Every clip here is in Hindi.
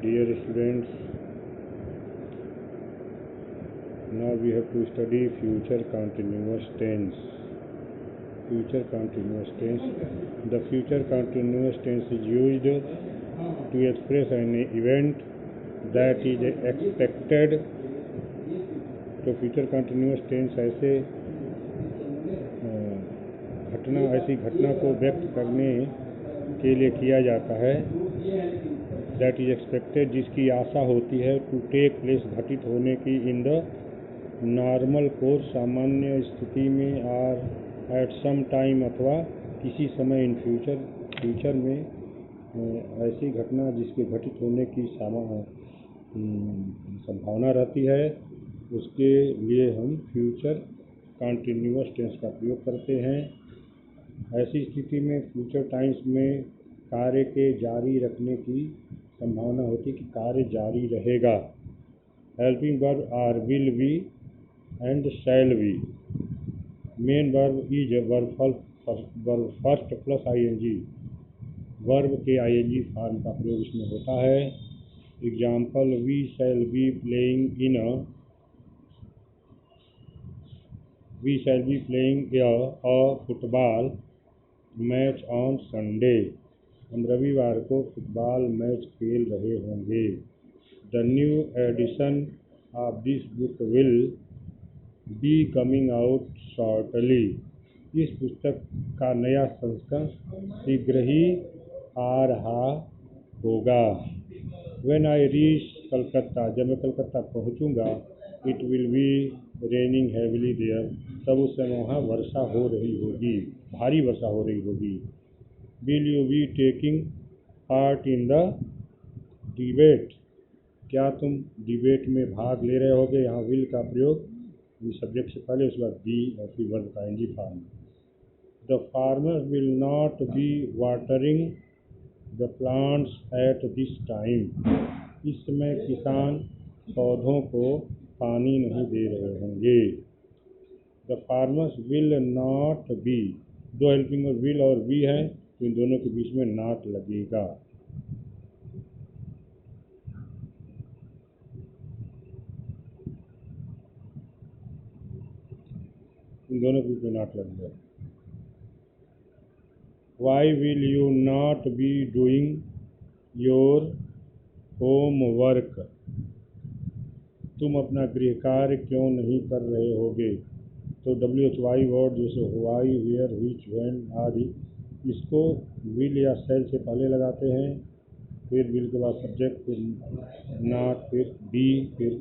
Dear students, now we have to study future continuous tense. Future continuous tense. The future continuous tense is used to express an event that is expected. तो फ्यूचर कंटिन्यूस टेंस ऐसी घटना को व्यक्त करने के लिए किया जाता है दैट इज एक्सपेक्टेड, जिसकी आशा होती है, टू टेक प्लेस, घटित होने की, इन द नॉर्मल कोर्स, सामान्य स्थिति में, आर एट सम टाइम, अथवा किसी समय, इन फ्यूचर में ऐसी घटना जिसके घटित होने की संभावना रहती है, उसके लिए हम फ्यूचर कंटिन्यूस टेंस का प्रयोग करते हैं। ऐसी स्थिति में फ्यूचर टाइम्स में कार्य के जारी रखने की संभावना होती है कि कार्य जारी रहेगा। Helping verb are, will be and shall be. Main verb is verb first plus ING, verb के आईएनजी फॉर्म का प्रयोग इसमें होता है। Example, we shall be playing a football match on Sunday. हम रविवार को फुटबॉल मैच खेल रहे होंगे। The new edition of this book will be coming out shortly. इस पुस्तक का नया संस्करण शीघ्र ही आ रहा होगा। व्हेन आई रीच कलकत्ता, जब मैं कलकत्ता पहुंचूंगा, it will be raining heavily there, तब उस समय वहाँ वर्षा हो रही होगी, भारी वर्षा हो रही होगी। Will you be taking part in the debate, क्या तुम डिबेट में भाग ले रहे होगे। यहाँ विल का प्रयोग सब्जेक्ट से पहले, उसके बाद बी और फिर वर्ब का NG form. The farmers will not be watering the plants at this time. इस समय किसान पौधों को पानी नहीं दे रहे होंगे। The farmers will not B, दो हेल्पिंग और विल और बी है, तो इन दोनों के बीच में नॉट लगेगा। इन दोनों के बीच में नॉट लगेगा। Why will you not be doing your homework. तुम अपना गृह कार्य क्यों नहीं कर रहे होगे। तो WHY वर्ड जैसे वाई, वेयर, विच, व्हेन आदि, इसको विल या सेल से पहले लगाते हैं, फिर विल के बाद सब्जेक्ट, फिर नॉट, फिर बी, फिर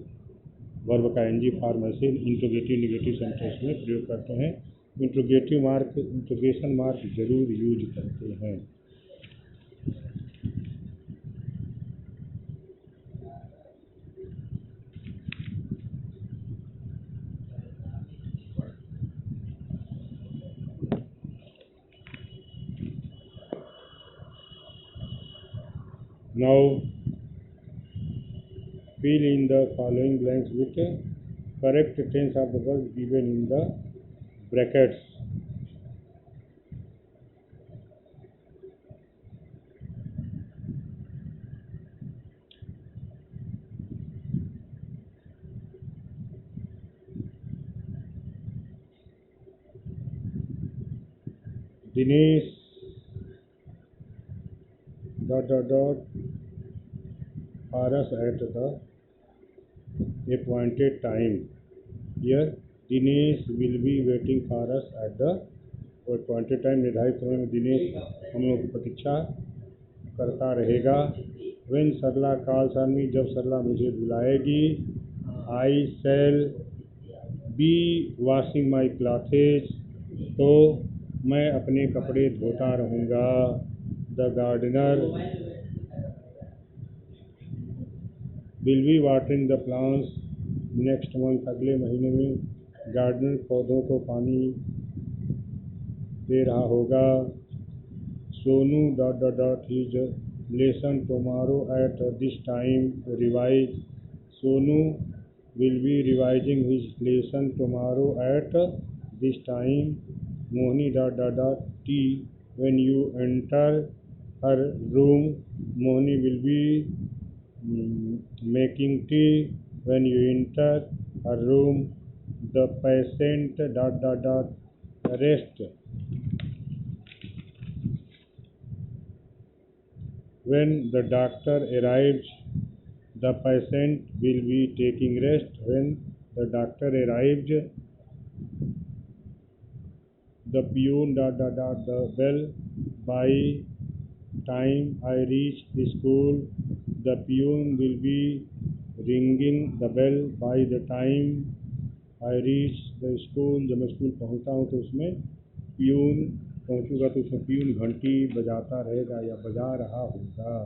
वर्ब का एनजी फॉर्म। ऐसे इंट्रोगेटिव नेगेटिव सेंटेंस में प्रयोग करते हैं। इंट्रोगेशन मार्क जरूर यूज करते हैं। Now fill in the following blanks with correct tense of the verb given in the brackets. Dinesh ... Paras at the appointed time. Here Dinesh will be waiting for us at the appointed time. निर्धारित समय में दिनेश हम लोग की प्रतीक्षा करता रहेगा। When Sarla calls on me, जब सरला मुझे बुलाएगी। I shall be washing my clothes, तो मैं अपने कपड़े धोता रहूँगा। The gardener will be watering the plants next month, अगले महीने में गार्डनर पौधों को पानी दे रहा होगा। Sonu ... his lesson tomorrow at this time, revise. Sonu will be revising his lesson tomorrow at this time. Mohini ... tea. When you enter her room, Mohini will be making tea when you enter a room, the patient rest. When the doctor arrives, the patient will be taking rest. When the doctor arrives, the peon the bell. By time I reach the school, the peon will be ringing the bell. By the time I reach the school, जब मैं स्कूल पहुंचता हूं तो उसमें पियून पहुंचूंगा तो उसमें पियून घंटी बजाता रहेगा या बजा रहा होगा।